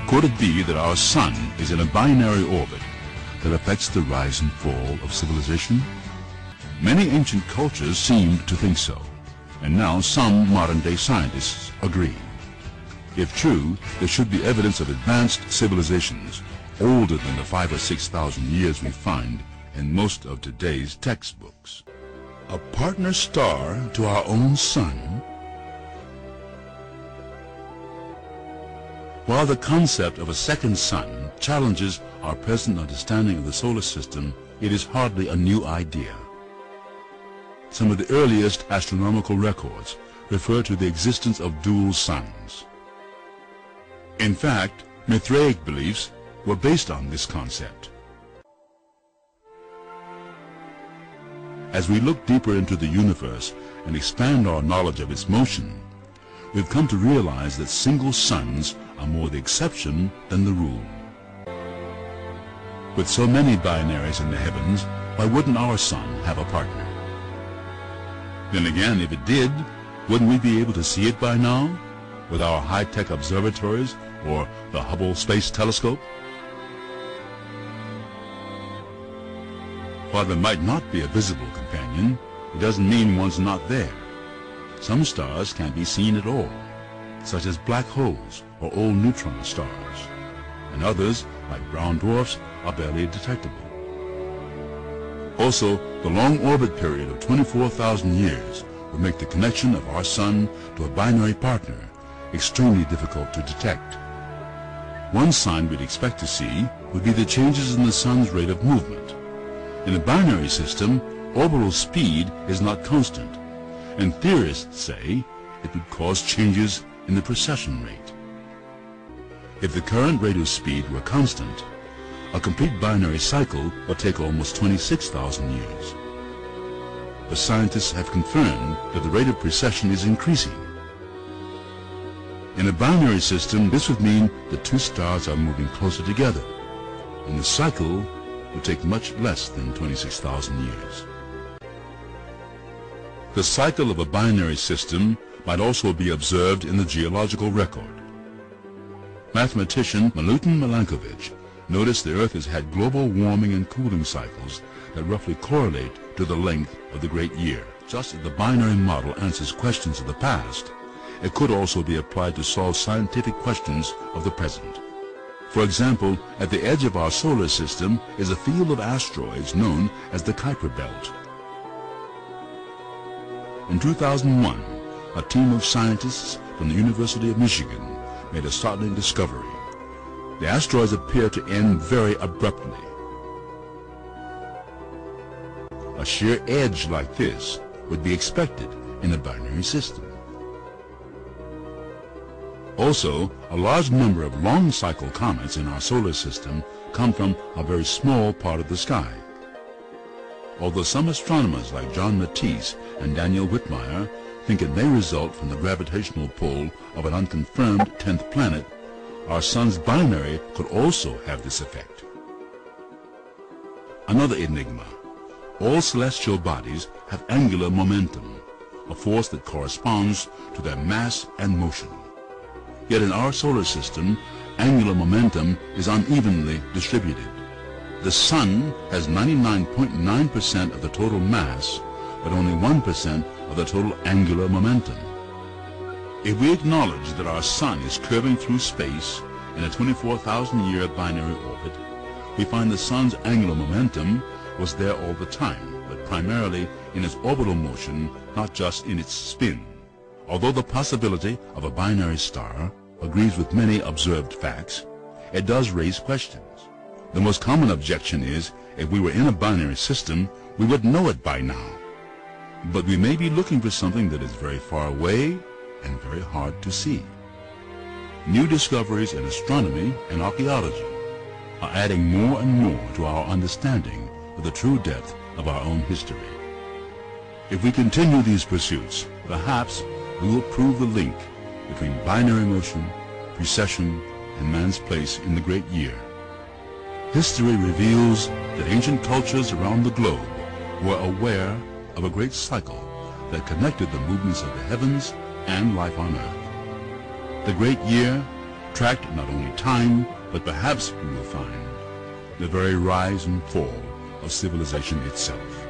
Could it be that our sun is in a binary orbit that affects the rise and fall of civilization? Many ancient cultures seemed to think so, and now some modern-day scientists agree. If true, there should be evidence of advanced civilizations older than the 5,000 or 6,000 years we find in most of today's textbooks. A partner star to our own sun? While the concept of a second sun challenges our present understanding of the solar system, it is hardly a new idea. Some of the earliest astronomical records refer to the existence of dual suns. In fact, Mithraic beliefs were based on this concept. As we look deeper into the universe and expand our knowledge of its motion, we've come to realize that single suns are more the exception than the rule. With so many binaries in the heavens, why wouldn't our sun have a partner? Then again, if it did, wouldn't we be able to see it by now, with our high-tech observatories or the Hubble Space Telescope? While there might not be a visible companion, it doesn't mean one's not there. Some stars can't be seen at all, such as black holes or old neutron stars, and others, like brown dwarfs, are barely detectable. Also, the long orbit period of 24,000 years would make the connection of our sun to a binary partner extremely difficult to detect. One sign we'd expect to see would be the changes in the sun's rate of movement. In a binary system, orbital speed is not constant, and theorists say it would cause changes in the precession rate. If the current rate of speed were constant, a complete binary cycle would take almost 26,000 years. But scientists have confirmed that the rate of precession is increasing. In a binary system, this would mean that two stars are moving closer together, and the cycle would take much less than 26,000 years. The cycle of a binary system might also be observed in the geological record. Mathematician Milutin Milankovitch noticed the Earth has had global warming and cooling cycles that roughly correlate to the length of the Great Year. Just as the binary model answers questions of the past, it could also be applied to solve scientific questions of the present. For example, at the edge of our solar system is a field of asteroids known as the Keipr Belt. In 2001, a team of scientists from the University of Michigan made a startling discovery. The asteroids appear to end very abruptly. A sheer edge like this would be expected in a binary system. Also, a large number of long-cycle comets in our solar system come from a very small part of the sky. Although some astronomers like John Matisse and Daniel Whitmire think it may result from the gravitational pull of an unconfirmed 10th planet, our sun's binary could also have this effect. Another enigma. All celestial bodies have angular momentum, a force that corresponds to their mass and motion. Yet in our solar system, angular momentum is unevenly distributed. The sun has 99.9% of the total mass, but only 1% of the total angular momentum. If we acknowledge that our sun is curving through space in a 24,000-year binary orbit, we find the sun's angular momentum was there all the time, but primarily in its orbital motion, not just in its spin. Although the possibility of a binary star agrees with many observed facts, it does raise questions. The most common objection is, if we were in a binary system, we would know it by now. But we may be looking for something that is very far away and very hard to see. New discoveries in astronomy and archaeology are adding more and more to our understanding of the true depth of our own history. If we continue these pursuits, perhaps we will prove the link between binary motion, precession, and man's place in the Great Year. History reveals that ancient cultures around the globe were aware of a great cycle that connected the movements of the heavens and life on Earth. The Great Year tracked not only time, but perhaps we will find the very rise and fall of civilization itself.